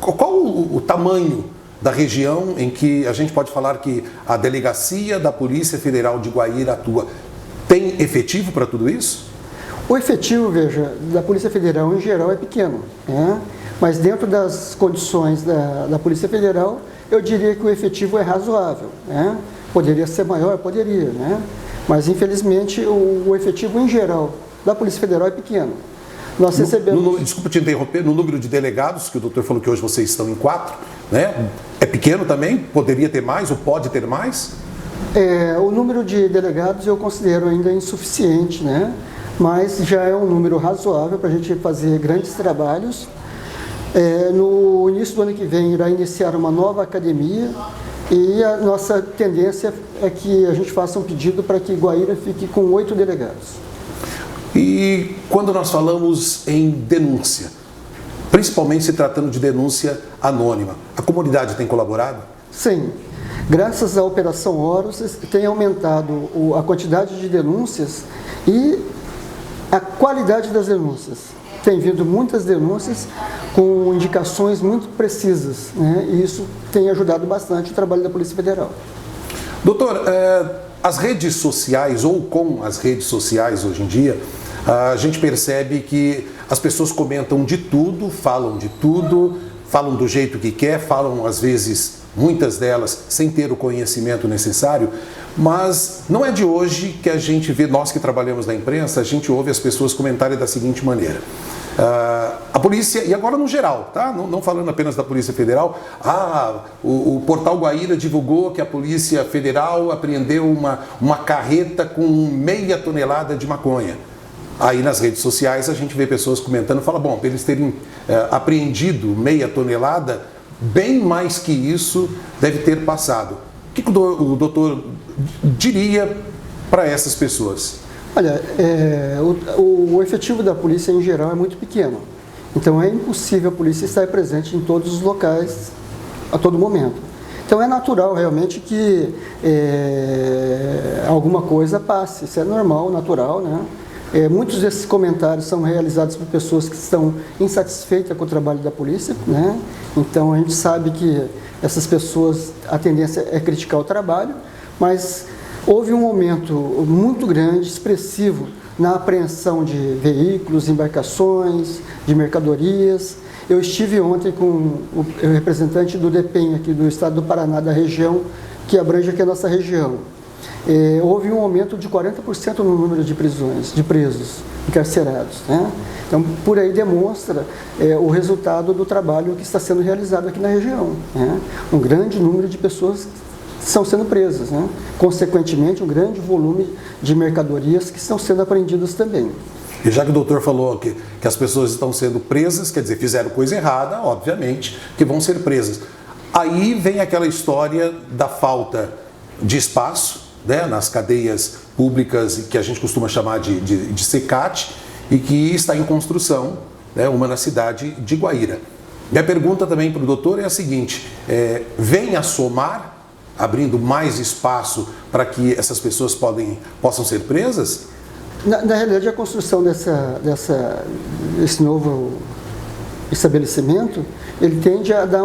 qual o tamanho da região em que a gente pode falar que a delegacia da Polícia Federal de Guaíra atua? Tem efetivo para tudo isso?
O efetivo, veja, da Polícia Federal em geral é pequeno, né? Mas dentro das condições da Polícia Federal, eu diria que o efetivo é razoável, né? Poderia ser maior? Poderia, né? Mas infelizmente o efetivo em geral da Polícia Federal é pequeno. Nós recebemos...
Desculpa te interromper, no número de delegados, que o doutor falou que hoje vocês estão em 4, né? É pequeno também? Poderia ter mais ou pode ter mais?
O número de delegados eu considero ainda insuficiente, né? Mas já é um número razoável para a gente fazer grandes trabalhos. No início do ano que vem irá iniciar uma nova academia e a nossa tendência é que a gente faça um pedido para que Guaíra fique com 8 delegados.
E quando nós falamos em denúncia, principalmente se tratando de denúncia anônima, a comunidade tem colaborado?
Sim. Graças à Operação Horus, tem aumentado a quantidade de denúncias e a qualidade das denúncias. Tem vindo muitas denúncias com indicações muito precisas, né? E isso tem ajudado bastante o trabalho da Polícia Federal.
Doutor, as redes sociais, ou com as redes sociais hoje em dia, a gente percebe que as pessoas comentam de tudo, falam do jeito que quer, falam às vezes, muitas delas, sem ter o conhecimento necessário, mas não é de hoje que a gente vê, nós que trabalhamos na imprensa, a gente ouve as pessoas comentarem da seguinte maneira. A polícia, e agora no geral, tá? Não falando apenas da Polícia Federal, o portal Guaíra divulgou que a Polícia Federal apreendeu uma carreta com 0,5 tonelada de maconha. Aí nas redes sociais a gente vê pessoas comentando, fala, bom, para eles terem apreendido 0,5 tonelada, bem mais que isso deve ter passado. O que o doutor diria para essas pessoas?
Olha, o efetivo da polícia em geral é muito pequeno. Então é impossível a polícia estar presente em todos os locais a todo momento. Então é natural realmente que alguma coisa passe. Isso é normal, natural, né? Muitos desses comentários são realizados por pessoas que estão insatisfeitas com o trabalho da polícia, né? Então a gente sabe que essas pessoas, a tendência é criticar o trabalho, mas houve um aumento muito grande, expressivo, na apreensão de veículos, embarcações, de mercadorias. Eu estive ontem com o representante do DEPEN aqui do estado do Paraná, da região que abrange aqui a nossa região. Houve um aumento de 40% no número de prisões, de presos, encarcerados, né? Então, por aí demonstra o resultado do trabalho que está sendo realizado aqui na região, né? Um grande número de pessoas estão sendo presas, né? Consequentemente, um grande volume de mercadorias que estão sendo apreendidas também.
E já que o doutor falou que as pessoas estão sendo presas, quer dizer, fizeram coisa errada, obviamente, que vão ser presas. Aí vem aquela história da falta de espaço, né, nas cadeias públicas que a gente costuma chamar de SECAT e que está em construção, né, uma na cidade de Guaíra. Minha pergunta também para o doutor é a seguinte, vem a somar, abrindo mais espaço para que essas pessoas possam ser presas?
Na realidade, a construção desse novo estabelecimento, ele tende a dar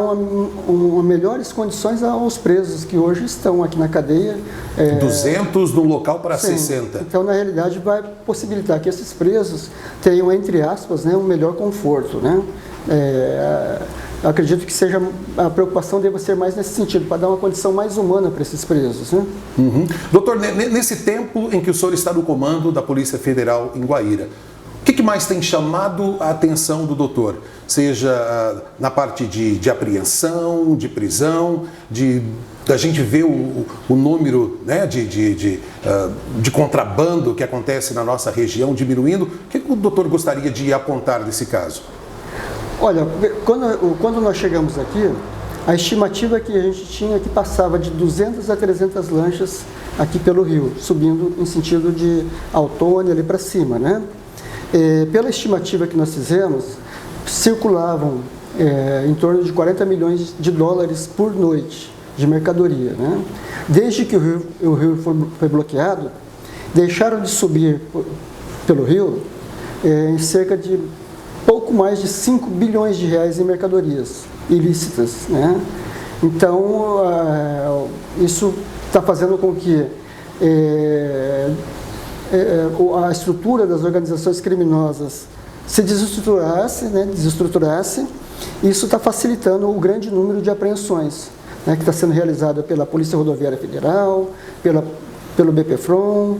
melhores condições aos presos que hoje estão aqui na cadeia.
200 no local para
sim.
60.
Então, na realidade, vai possibilitar que esses presos tenham, entre aspas, né, um melhor conforto, né? Acredito que a preocupação deva ser mais nesse sentido, para dar uma condição mais humana para esses presos, né?
Uhum. Doutor, nesse tempo em que o senhor está no comando da Polícia Federal em Guaíra, o que mais tem chamado a atenção do doutor? Seja na parte de apreensão, de prisão, da gente ver o número, né, de contrabando que acontece na nossa região diminuindo. O que o doutor gostaria de apontar desse caso?
Olha, quando nós chegamos aqui, a estimativa que a gente tinha que passava de 200 a 300 lanchas aqui pelo rio, subindo em sentido de Autônia ali para cima, né? Pela estimativa que nós fizemos, circulavam em torno de 40 milhões de dólares por noite de mercadoria, né? Desde que o rio foi bloqueado, deixaram de subir pelo rio em cerca de pouco mais de 5 bilhões de reais em mercadorias ilícitas, né? Então, isso está fazendo com que a estrutura das organizações criminosas se desestruturasse, né? Isso está facilitando o grande número de apreensões, né? Que está sendo realizada pela Polícia Rodoviária Federal, pelo BPFROM.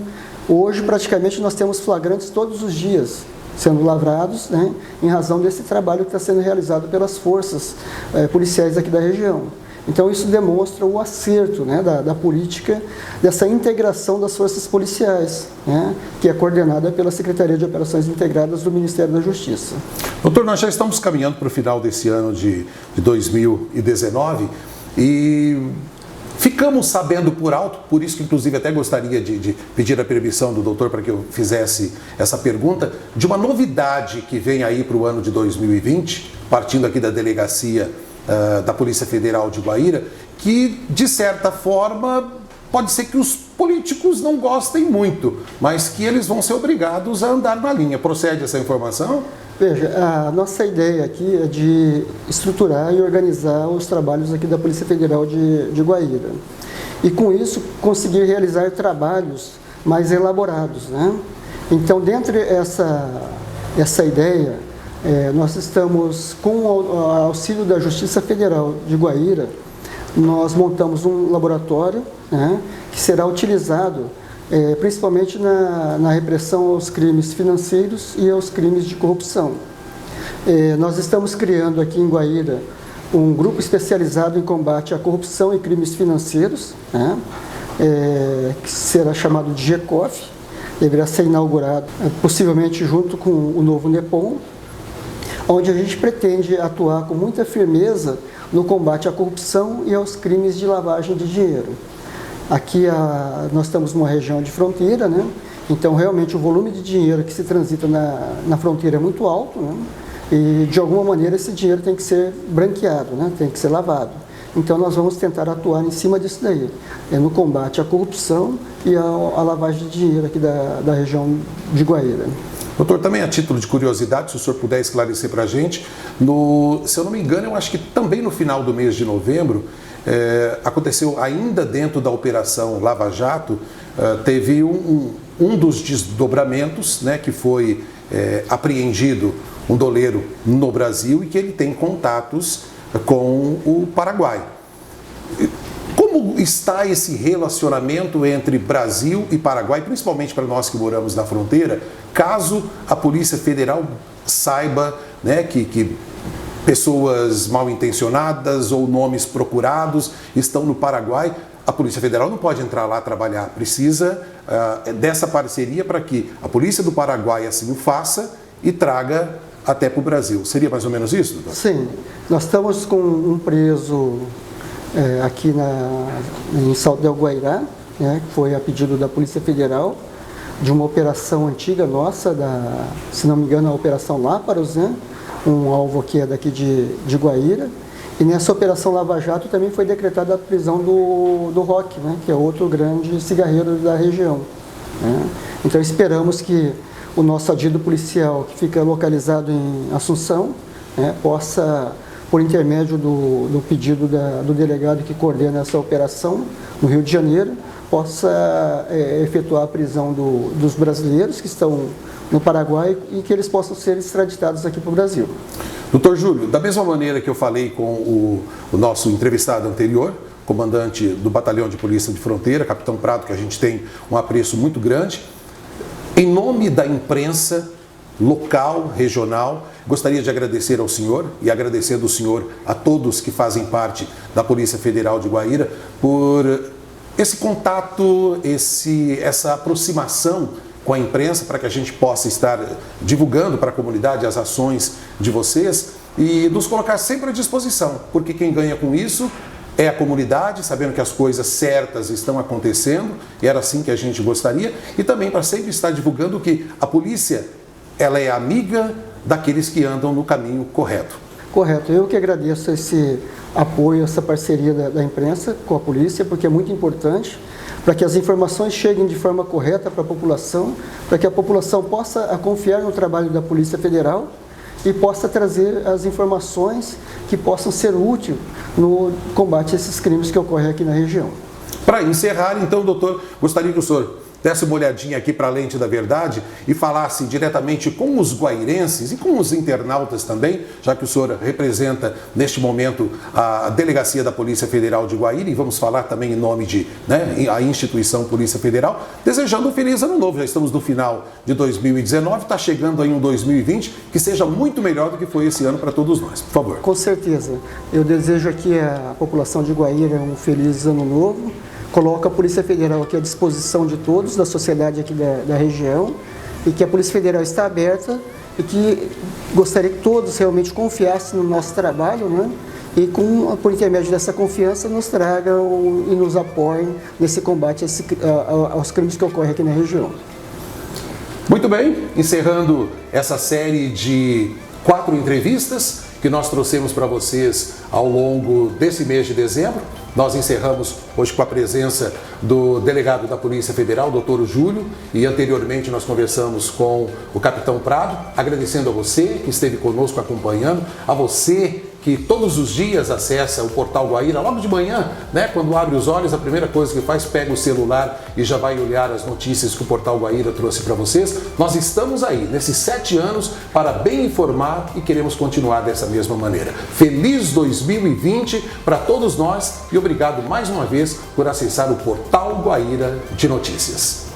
Hoje, praticamente, nós temos flagrantes todos os dias sendo lavrados, né, em razão desse trabalho que está sendo realizado pelas forças policiais aqui da região. Então, isso demonstra o acerto, né, da política, dessa integração das forças policiais, né, que é coordenada pela Secretaria de Operações Integradas do Ministério da Justiça.
Doutor, nós já estamos caminhando para o final desse ano de 2019 e ficamos sabendo por alto, por isso que inclusive até gostaria de pedir a permissão do doutor para que eu fizesse essa pergunta, de uma novidade que vem aí para o ano de 2020, partindo aqui da delegacia da Polícia Federal de Guaíra, que de certa forma pode ser que os políticos não gostem muito, mas que eles vão ser obrigados a andar na linha. Procede essa informação?
Veja, a nossa ideia aqui é de estruturar e organizar os trabalhos aqui da Polícia Federal de Guaíra. E com isso, conseguir realizar trabalhos mais elaborados, né? Então, dentro dessa ideia, nós estamos, com o auxílio da Justiça Federal de Guaíra, nós montamos um laboratório, né, que será utilizado principalmente na repressão aos crimes financeiros e aos crimes de corrupção. Nós estamos criando aqui em Guaíra um grupo especializado em combate à corrupção e crimes financeiros, né, que será chamado de GECOF, deverá ser inaugurado possivelmente junto com o novo NEPOM, onde a gente pretende atuar com muita firmeza no combate à corrupção e aos crimes de lavagem de dinheiro. Aqui nós estamos numa região de fronteira, né? Então realmente o volume de dinheiro que se transita na fronteira é muito alto, né? E de alguma maneira esse dinheiro tem que ser branqueado, né? Tem que ser lavado. Então nós vamos tentar atuar em cima disso daí, no combate à corrupção e à lavagem de dinheiro aqui da região de Guaíra.
Doutor, também a título de curiosidade, se o senhor puder esclarecer para a gente, se eu não me engano, eu acho que também no final do mês de novembro, aconteceu ainda dentro da Operação Lava Jato, teve um dos desdobramentos, né, que foi apreendido um doleiro no Brasil e que ele tem contatos com o Paraguai. Como está esse relacionamento entre Brasil e Paraguai, principalmente para nós que moramos na fronteira, caso a Polícia Federal saiba, né, que pessoas mal intencionadas ou nomes procurados estão no Paraguai? A Polícia Federal não pode entrar lá trabalhar, precisa dessa parceria para que a Polícia do Paraguai assim o faça e traga até para o Brasil. Seria mais ou menos isso, doutor?
Sim, nós estamos com um preso aqui em Salto del Guairá, né, que foi a pedido da Polícia Federal, de uma operação antiga nossa, se não me engano, a Operação Láparos, né, um alvo que é daqui de Guaíra. E nessa Operação Lava Jato também foi decretada a prisão do Roque, né, que é outro grande cigarreiro da região, né. Então esperamos que o nosso adido policial, que fica localizado em Assunção, né, possa, por intermédio do pedido do delegado que coordena essa operação no Rio de Janeiro, possa efetuar a prisão dos brasileiros que estão no Paraguai e que eles possam ser extraditados aqui para o Brasil.
Doutor Júlio, da mesma maneira que eu falei com o nosso entrevistado anterior, comandante do Batalhão de Polícia de Fronteira, Capitão Prado, que a gente tem um apreço muito grande, em nome da imprensa local, regional, gostaria de agradecer ao senhor e agradecer do senhor a todos que fazem parte da Polícia Federal de Guaíra por esse contato, essa aproximação com a imprensa para que a gente possa estar divulgando para a comunidade as ações de vocês e nos colocar sempre à disposição, porque quem ganha com isso é a comunidade, sabendo que as coisas certas estão acontecendo, e era assim que a gente gostaria, e também para sempre estar divulgando que a polícia, ela é amiga daqueles que andam no caminho correto.
Correto, eu que agradeço esse apoio, essa parceria da imprensa com a polícia, porque é muito importante para que as informações cheguem de forma correta para a população, para que a população possa confiar no trabalho da Polícia Federal e possa trazer as informações que possam ser úteis no combate a esses crimes que ocorrem aqui na região.
Para encerrar, então, doutor, gostaria que o senhor desse uma olhadinha aqui para a lente da verdade e falasse diretamente com os guairenses e com os internautas também, já que o senhor representa neste momento a Delegacia da Polícia Federal de Guaíra, e vamos falar também em nome de a instituição Polícia Federal, desejando um feliz ano novo. Já estamos no final de 2019, está chegando aí um 2020 que seja muito melhor do que foi esse ano para todos nós. Por favor.
Com certeza. Eu desejo aqui à população de Guaíra um feliz ano novo. Coloco a Polícia Federal aqui à disposição de todos, da sociedade aqui da região, e que a Polícia Federal está aberta e que gostaria que todos realmente confiassem no nosso trabalho, né? E por intermédio dessa confiança nos tragam e nos apoiem nesse combate aos crimes que ocorrem aqui na região.
Muito bem, encerrando essa série de 4 entrevistas que nós trouxemos para vocês ao longo desse mês de dezembro. Nós encerramos hoje com a presença do delegado da Polícia Federal, doutor Júlio, e anteriormente nós conversamos com o Capitão Prado, agradecendo a você que esteve conosco acompanhando, a você que todos os dias acessa o Portal Guaíra, logo de manhã, quando abre os olhos, a primeira coisa que faz, pega o celular e já vai olhar as notícias que o Portal Guaíra trouxe para vocês. Nós estamos aí, nesses 7 anos, para bem informar e queremos continuar dessa mesma maneira. Feliz 2020 para todos nós e obrigado mais uma vez por acessar o Portal Guaíra de Notícias.